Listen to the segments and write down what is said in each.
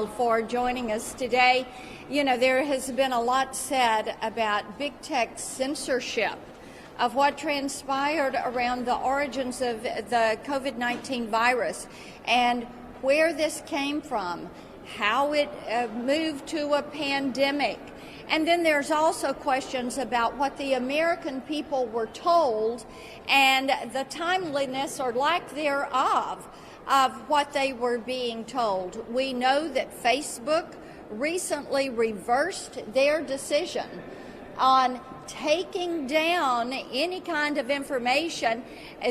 all for joining us today. You know, there has been a lot said about big tech censorship of what transpired around the origins of the COVID-19 virus and where this came from, how it moved to a pandemic. And then there's also questions about what the American people were told and the timeliness or lack thereof of what they were being told. We know that Facebook recently reversed their decision on taking down any kind of information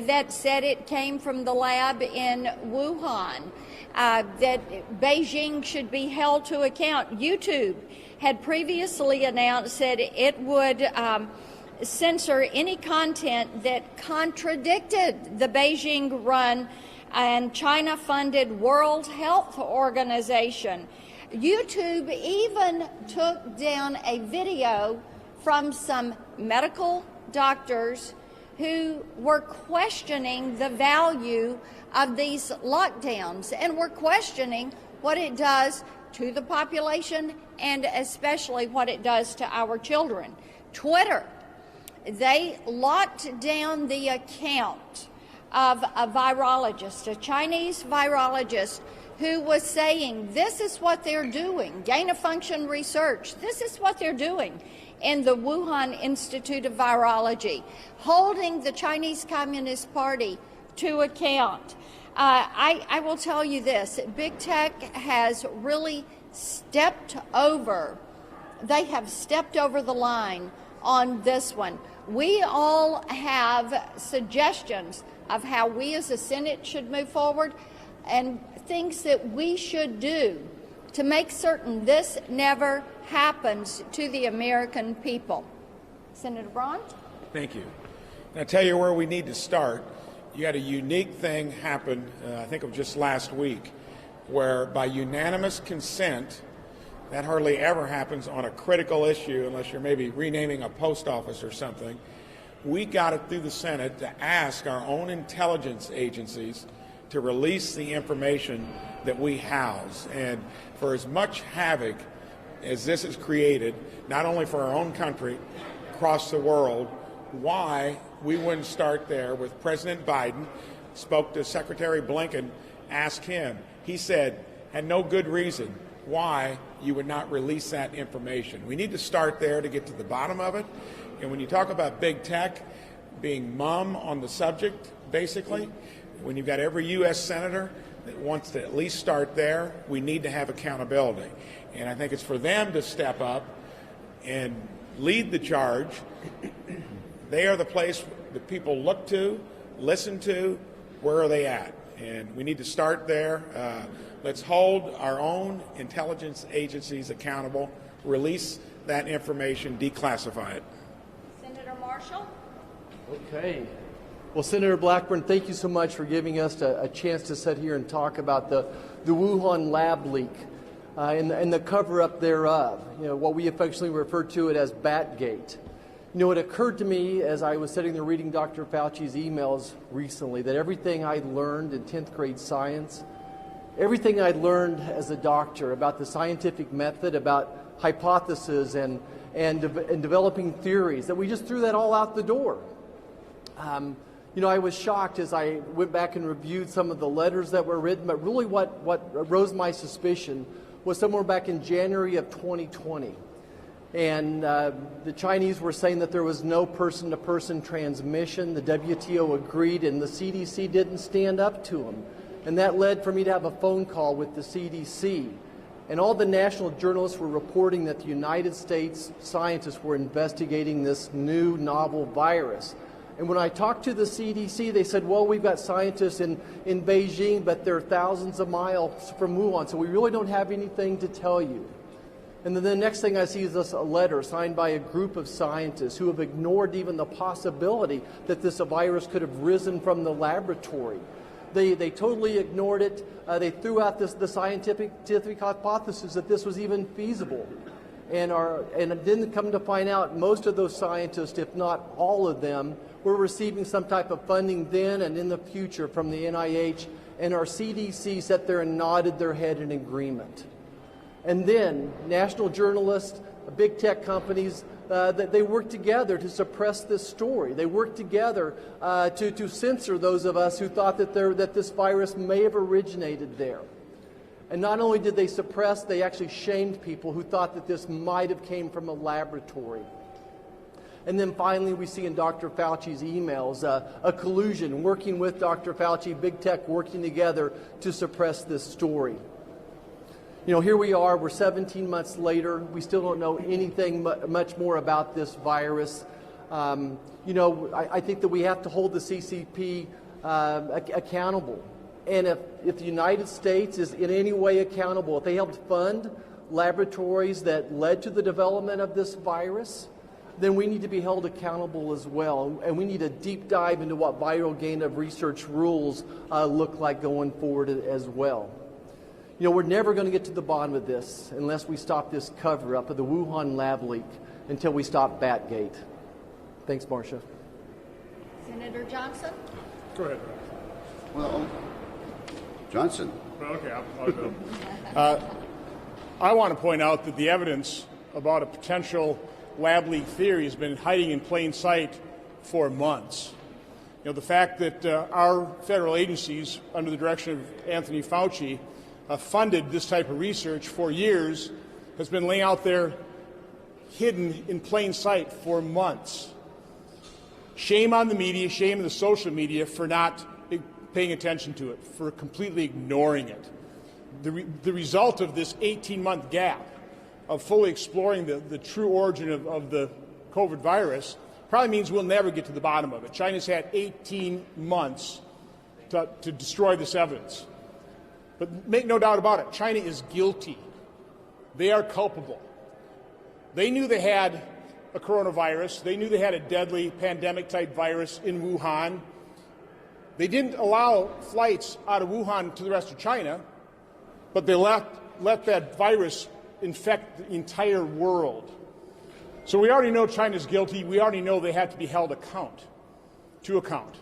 that said it came from the lab in Wuhan, that Beijing should be held to account. YouTube had previously announced that it would censor any content that contradicted the Beijing-run and China-funded World Health Organization. YouTube even took down a video from some medical doctors who were questioning the value of these lockdowns and were questioning what it does to the population and especially what it does to our children. Twitter, they locked down the account of a virologist, a Chinese virologist, who was saying this is what they're doing, gain-of-function research, this is what they're doing in the Wuhan Institute of Virology, holding the Chinese Communist Party to account. I will tell you this, big tech has really stepped over, they have stepped over the line on this one. We all have suggestions of how we as a Senate should move forward and things that we should do to make certain this never happens to the American people. Senator Braun? Thank you. And I'll tell you where we need to start. You had a unique thing happen, I think it was just last week, where by unanimous consent, that hardly ever happens on a critical issue unless you're maybe renaming a post office or something. We got it through the Senate to ask our own intelligence agencies to release the information that we house. And for as much havoc as this has created, not only for our own country, across the world, why we wouldn't start there with President Biden, spoke to Secretary Blinken, asked him. He said, had no good reason why you would not release that information. We need to start there to get to the bottom of it. And when you talk about big tech being mum on the subject, basically, when you've got every U.S. senator that wants to at least start there, we need to have accountability. And I think it's for them to step up and lead the charge. They are the place that people look to, listen to, where are they at? And we need to start there. Let's hold our own intelligence agencies accountable, release that information, declassify it. Senator Marshall? Okay. Well, Senator Blackburn, thank you so much for giving us a chance to sit here and talk about the Wuhan lab leak and the cover-up thereof, you know, what we affectionately refer to it as Batgate. You know, it occurred to me as I was sitting there reading Dr. Fauci's emails recently that everything I learned in 10th grade science, everything I learned as a doctor about the scientific method, about hypotheses and developing theories, that we just threw that all out the door. You know, I was shocked as I went back and reviewed some of the letters that were written, but really what rose my suspicion was somewhere back in January of 2020. And the Chinese were saying that there was no person-to-person transmission. The WTO agreed, and the CDC didn't stand up to them. And that led for me to have a phone call with the CDC. And all the national journalists were reporting that the United States scientists were investigating this new novel virus. And when I talked to the CDC, they said, well, we've got scientists in Beijing, but they're thousands of miles from Wuhan, so we really don't have anything to tell you. And then the next thing I see is this a letter signed by a group of scientists who have ignored even the possibility that this virus could have risen from the laboratory. They totally ignored it. They threw out the scientific hypothesis that this was even feasible. And didn't come to find out most of those scientists, if not all of them, were receiving some type of funding then and in the future from the NIH, and our CDC sat there and nodded their head in agreement. And then national journalists, big tech companies, they work together to suppress this story. They work together to censor those of us who thought that this virus may have originated there. And not only did they suppress, they actually shamed people who thought that this might have came from a laboratory. And then finally, we see in Dr. Fauci's emails a collusion, working with Dr. Fauci, big tech working together to suppress this story. You know, here we are, we're 17 months later, we still don't know anything much more about this virus. You know, I think that we have to hold the CCP accountable. And if the United States is in any way accountable, if they helped fund laboratories that led to the development of this virus, then we need to be held accountable as well. And we need a deep dive into what viral gain of research rules look like going forward as well. You know, we're never going to get to the bottom of this unless we stop this cover-up of the Wuhan lab leak until we stop Batgate. Thanks, Marcia. Senator Johnson? Go ahead. Well, Johnson. Okay, I'll go. I want to point out that the evidence about a potential lab leak theory has been hiding in plain sight for months. You know, the fact that our federal agencies, under the direction of Anthony Fauci, funded this type of research for years has been laying out there hidden in plain sight for months. Shame on the media, shame on the social media for not paying attention to it, for completely ignoring it. The result of this 18-month gap of fully exploring the true origin of the COVID virus probably means we'll never get to the bottom of it. China's had 18 months to destroy this evidence. But make no doubt about it, China is guilty. They are culpable. They knew they had a coronavirus. They knew they had a deadly pandemic-type virus in Wuhan. They didn't allow flights out of Wuhan to the rest of China, but they let that virus infect the entire world. So we already know China's guilty. We already know they have to be held to account.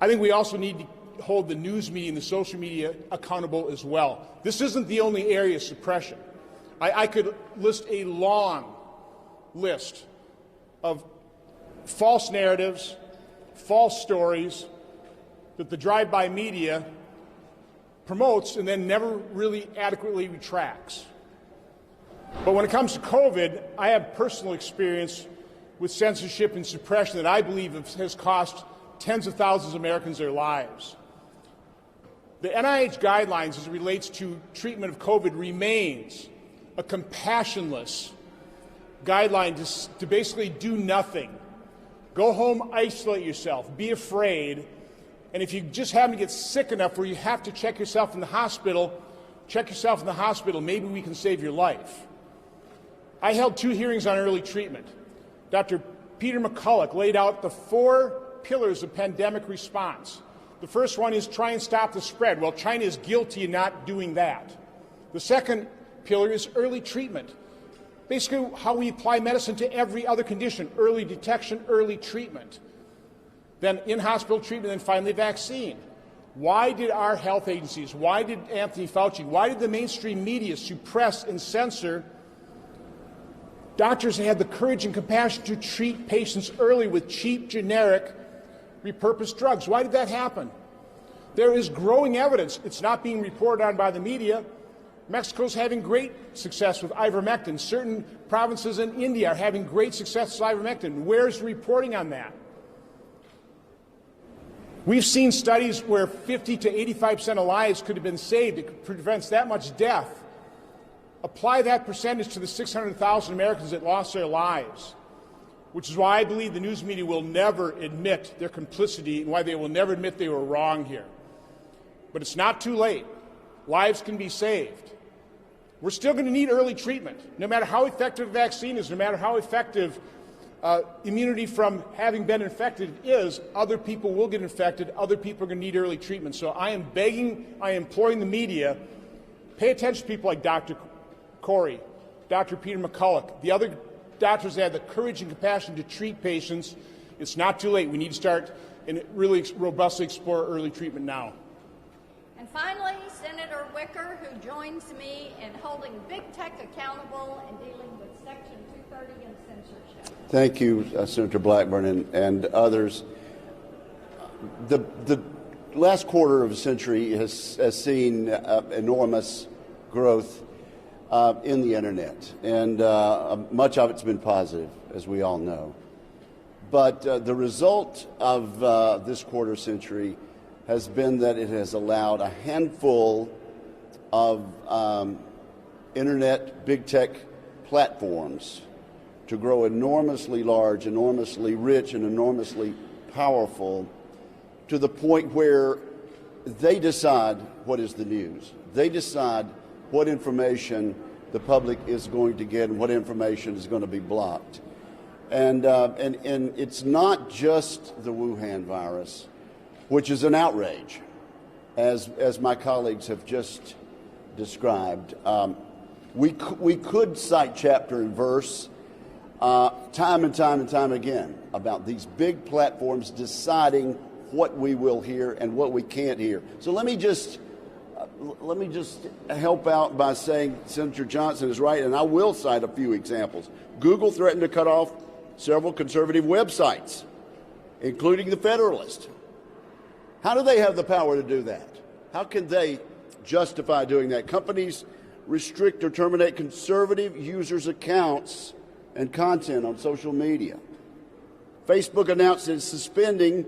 I think we also need to hold the news media and the social media accountable as well. This isn't the only area of suppression. I could list a long list of false narratives, false stories that the drive-by media promotes and then never really adequately retracts. But when it comes to COVID, I have personal experience with censorship and suppression that I believe has cost tens of thousands of Americans their lives. The NIH guidelines as it relates to treatment of COVID remains a compassionless guideline to basically do nothing. Go home, isolate yourself, be afraid, and if you just happen to get sick enough where you have to check yourself in the hospital, maybe we can save your life. I held 2 hearings on early treatment. Dr. Peter McCulloch laid out the 4 pillars of pandemic response. The first one is try and stop the spread. Well, China is guilty in not doing that. The second pillar is early treatment. Basically, how we apply medicine to every other condition, early detection, early treatment. Then in-hospital treatment, and finally vaccine. Why did our health agencies, why did Anthony Fauci, why did the mainstream media suppress and censor doctors that had the courage and compassion to treat patients early with cheap, generic, repurposed drugs? Why did that happen? There is growing evidence. It's not being reported on by the media. Mexico's having great success with ivermectin. Certain provinces in India are having great success with ivermectin. Where's the reporting on that? We've seen studies where 50 to 85% of lives could have been saved. It prevents that much death. Apply that percentage to the 600,000 Americans that lost their lives, which is why I believe the news media will never admit their complicity and why they will never admit they were wrong here. But it's not too late. Lives can be saved. We're still going to need early treatment. No matter how effective a vaccine is, no matter how effective immunity from having been infected is, other people will get infected. Other people are going to need early treatment. So I am imploring the media, pay attention to people like Dr. Corey, Dr. Peter McCulloch, the other doctors that have the courage and compassion to treat patients. It's not too late. We need to start and really robustly explore early treatment now. And finally, Senator Wicker, who joins me in holding big tech accountable and dealing with Section 230 and censorship. Thank you, Senator Blackburn and others. The last quarter of a century has seen enormous growth in the internet, and much of it's been positive, as we all know. But the result of this quarter century has been that it has allowed a handful of internet big tech platforms to grow enormously large, enormously rich, and enormously powerful, to the point where they decide what is the news. They decide what information the public is going to get and what information is going to be blocked. And it's not just the Wuhan virus, which is an outrage, as my colleagues have just described. We could cite chapter and verse time and time again about these big platforms deciding what we will hear and what we can't hear. So let me just help out by saying Senator Johnson is right, and I will cite a few examples. Google threatened to cut off several conservative websites, including The Federalist. How do they have the power to do that? How can they justify doing that? Companies restrict or terminate conservative users' accounts and content on social media. Facebook announced it's suspending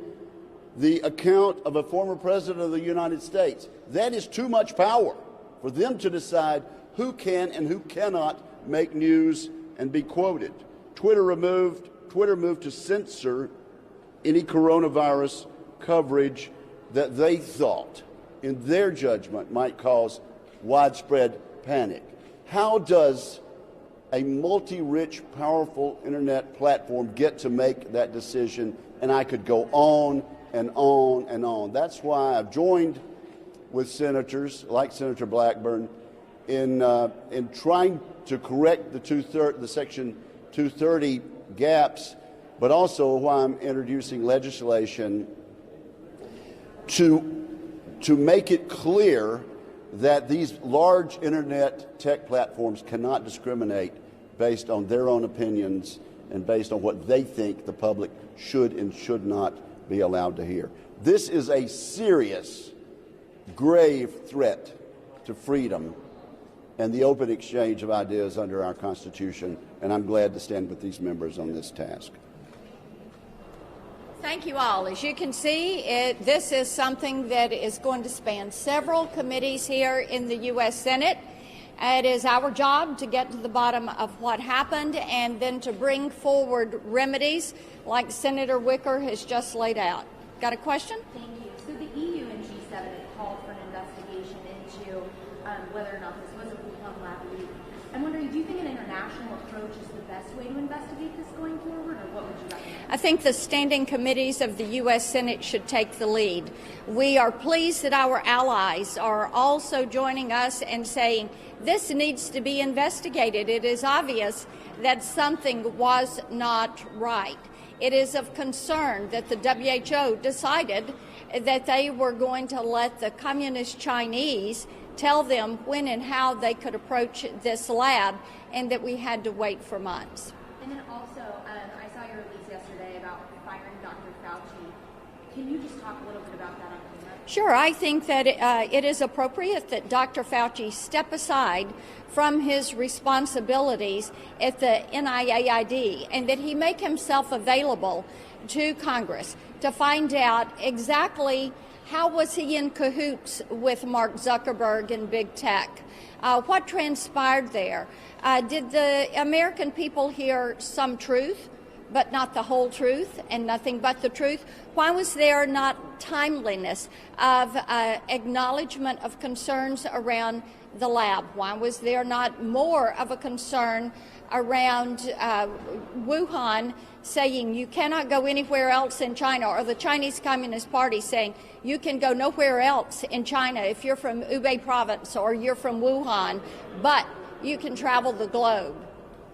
the account of a former president of the United States. That is too much power for them to decide who can and who cannot make news and be quoted. Twitter moved to censor any coronavirus coverage that they thought, in their judgment, might cause widespread panic. How does a multi-rich, powerful internet platform get to make that decision? And I could go on and on and on. That's why I've joined with senators like Senator Blackburn in trying to correct the Section 230 gaps, but also why I'm introducing legislation to make it clear that these large internet tech platforms cannot discriminate based on their own opinions and based on what they think the public should and should not be allowed to hear. This is a serious, grave threat to freedom and the open exchange of ideas under our Constitution, and I'm glad to stand with these members on this task. Thank you all. As you can see, this is something that is going to span several committees here in the U.S. Senate. It is our job to get to the bottom of what happened and then to bring forward remedies like Senator Wicker has just laid out. Got a question? Thank you. So the EU and G7 have called for an investigation into whether or not this was a Wuhan lab leak. I'm wondering, do you think an international approach is the best way to investigate this going forward, or what would you recommend? I think the standing committees of the U.S. Senate should take the lead. We are pleased that our allies are also joining us and saying this needs to be investigated. It is obvious that something was not right. It is of concern that the WHO decided that they were going to let the communist Chinese tell them when and how they could approach this lab, and that we had to wait for months. And then also, I saw your release yesterday about firing Dr. Fauci. Can you just talk a little bit about that on camera? Sure. I think that it is appropriate that Dr. Fauci step aside from his responsibilities at the NIAID and that he make himself available to Congress to find out exactly how was he in cahoots with Mark Zuckerberg and big tech. What transpired there? Did the American people hear some truth, but not the whole truth and nothing but the truth? Why was there not timeliness of acknowledgement of concerns around the lab? Why was there not more of a concern around Wuhan saying you cannot go anywhere else in China, or the Chinese Communist Party saying you can go nowhere else in China if you're from Hubei province or you're from Wuhan, but you can travel the globe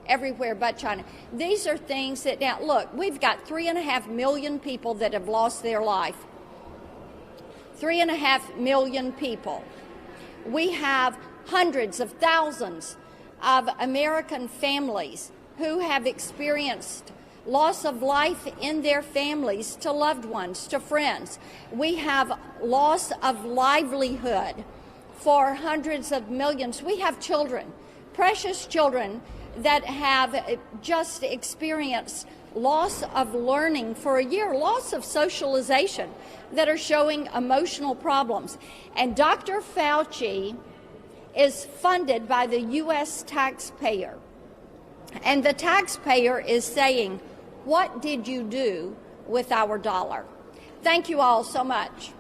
everywhere but China. These are things that, now look, we've got 3.5 million people that have lost their life. 3.5 million people. We have hundreds of thousands of American families who have experienced loss of life in their families to loved ones, to friends. We have loss of livelihood for hundreds of millions. We have children, precious children, that have just experienced loss of learning for a year, loss of socialization, that are showing emotional problems. And Dr. Fauci is funded by the U.S. taxpayer. And the taxpayer is saying, what did you do with our dollar? Thank you all so much.